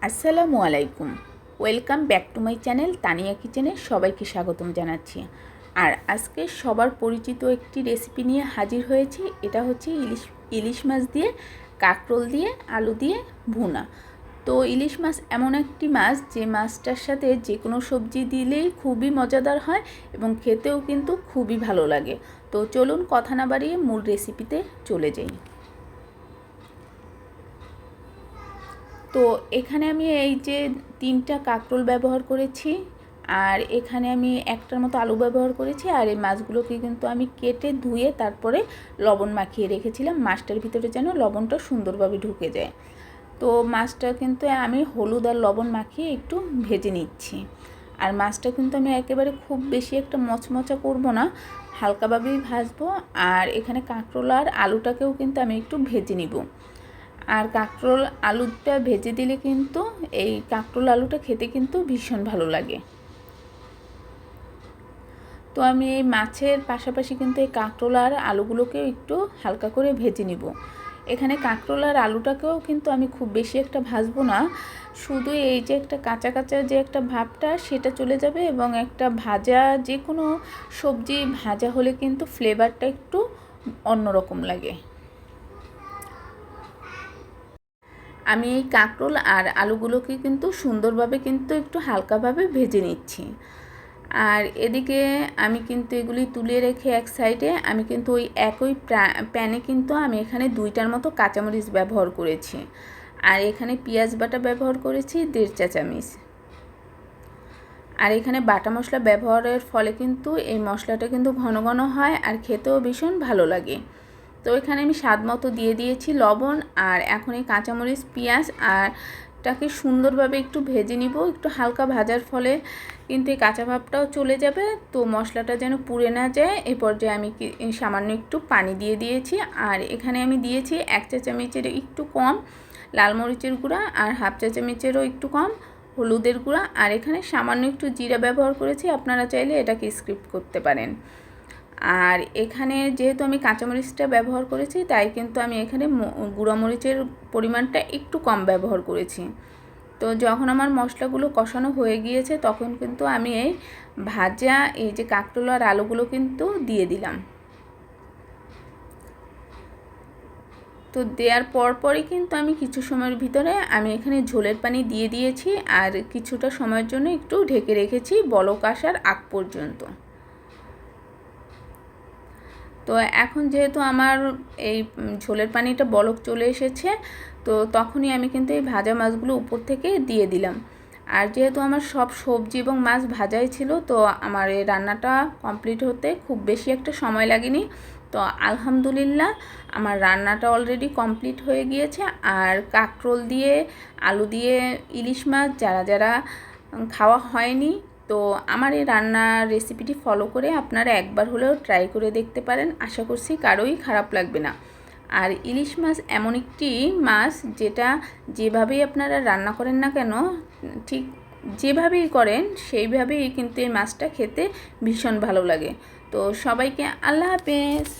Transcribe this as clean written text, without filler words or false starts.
আসসালামু আলাইকুম। Welcome back to my channel Tania কিচেনে সবাইকে স্বাগতম জানাচ্ছি। আর আজকে সবার পরিচিত একটি রেসিপি নিয়ে হাজির হয়েছি। এটা হচ্ছে ইলিশ মাছ দিয়ে কাঁকরোল দিয়ে আলু দিয়ে ভুনা। তো ইলিশ মাছ এমন একটি মাছ যে মাছটার সাথে যে কোনো সবজি দিলেই খুবই মজাদার হয় এবং খেতেও কিন্তু খুবই ভালো লাগে। তো চলুন কথা না বাড়িয়ে মূল রেসিপিতে চলে যাই। তো এখানে আমি এই যে 3টা কাঁকরোল ব্যবহার করেছি, আর এখানে আমি একটার মতো আলু ব্যবহার করেছি। আর এই মাছগুলোকে কিন্তু আমি কেটে ধুয়ে তারপরে লবণ মাখিয়ে রেখেছিলাম, মাছটার ভিতরে যেন লবণটা সুন্দরভাবে ঢুকে যায়। তো মাছটা কিন্তু আমি হলুদ আর লবণ মাখিয়ে একটু ভেজে নিচ্ছি। আর মাছটা কিন্তু আমি একেবারে খুব বেশি একটা মচমচা করব না, হালকাভাবেই ভাজবো। আর এখানে কাঁকরোল আর আলুটাকেও কিন্তু আমি একটু ভেজে নিব। আর কাঁকরোল আলুটা ভেজে দিলে কিন্তু এই কাঁকরোল আলুটা খেতে কিন্তু ভীষণ ভালো লাগে। তো আমি এই মাছের পাশাপাশি কিন্তু এই কাঁকরোল আর আলুগুলোকেও একটু হালকা করে ভেজে নিব। এখানে কাঁকরোল আর আলুটাকেও কিন্তু আমি খুব বেশি একটা ভাজবো না, শুধু এই যে একটা কাঁচা কাঁচা যে একটা ভাবটা সেটা চলে যাবে। এবং একটা ভাজা, যে কোনো সবজি ভাজা হলে কিন্তু ফ্লেভারটা একটু অন্যরকম লাগে। আমি এই কাঁকরোল আর আলুগুলোকে কিন্তু সুন্দরভাবে কিন্তু একটু হালকাভাবে ভেজে নিচ্ছি। আর এদিকে আমি কিন্তু এগুলি তুলে রেখে এক সাইডে আমি কিন্তু ওই একই প্যানে কিন্তু আমি এখানে 2টার মতো কাঁচামরিচ ব্যবহার করেছি। আর এখানে পেঁয়াজ বাটা ব্যবহার করেছি 1.5 চা চামচ। আর এখানে বাটা মশলা ব্যবহারের ফলে কিন্তু এই মশলাটা কিন্তু ঘন ঘন হয় আর খেতেও ভীষণ ভালো লাগে। তো এখানে আমি স্বাদ মতো দিয়ে দিয়েছি লবণ। আর এখন এই কাঁচামরিচ পেঁয়াজ আর টাকে সুন্দরভাবে একটু ভেজে নিব। একটু হালকা ভাজার ফলে কিন্তু এই কাঁচা ভাবটাও চলে যাবে, তো মশলাটা যেন পুড়ে না যায়। এই পর্যায়ে আমি সামান্য একটু পানি দিয়ে দিয়েছি। আর এখানে আমি দিয়েছি 1 চা চামচের একটু কম লাল মরিচের গুঁড়া আর 1/2 চা চামচেরও একটু কম হলুদের গুঁড়া। আর এখানে সামান্য একটু জিরা ব্যবহার করেছি, আপনারা চাইলে এটাকে স্কিপ করতে পারেন। আর এখানে যেহেতু আমি কাঁচামরিচটা ব্যবহার করেছি, তাই কিন্তু আমি এখানে গুঁড়া মরিচের পরিমাণটা একটু কম ব্যবহার করেছি। তো যখন আমার মশলাগুলো কষানো হয়ে গিয়েছে তখন কিন্তু আমি এই ভাজা এই যে কাঁকরোল আর আলুগুলো কিন্তু দিয়ে দিলাম। তো দেওয়ার পরই কিন্তু আমি কিছু সময়ের ভিতরে আমি এখানে ঝোলের পানি দিয়ে দিয়েছি। আর কিছুটা সময়ের জন্য একটু ঢেকে রেখেছি বলক আসার আগ পর্যন্ত। তো এখন যেহেতু আমার এই ঝোলের পানিটা বলক চলে এসেছে, তো তখনই আমি কিন্তু এই ভাজা মাছগুলো উপর থেকে দিয়ে দিলাম। আর যেহেতু আমার সব সবজি এবং মাছ ভাজাই ছিল, তো আমার এই রান্নাটা কমপ্লিট হতে খুব বেশি একটা সময় লাগেনি। তো আলহামদুলিল্লাহ আমার রান্নাটা অলরেডি কমপ্লিট হয়ে গিয়েছে। আর কাঁকরোল দিয়ে আলু দিয়ে ইলিশ মাছ যারা যারা খাওয়া হয়নি, তো আমার এই রান্নার রেসিপিটি ফলো করে আপনারা একবার হলেও ট্রাই করে দেখতে পারেন। আশা করছি কারোই খারাপ লাগবে না। আর ইলিশ মাছ এমন একটি মাছ যেটা যেভাবেই আপনারা রান্না করেন না কেন, ঠিক যেভাবেই করেন সেইভাবেই কিন্তু এই মাছটা খেতে ভীষণ ভালো লাগে। তো সবাইকে আল্লাহ হাফেজ।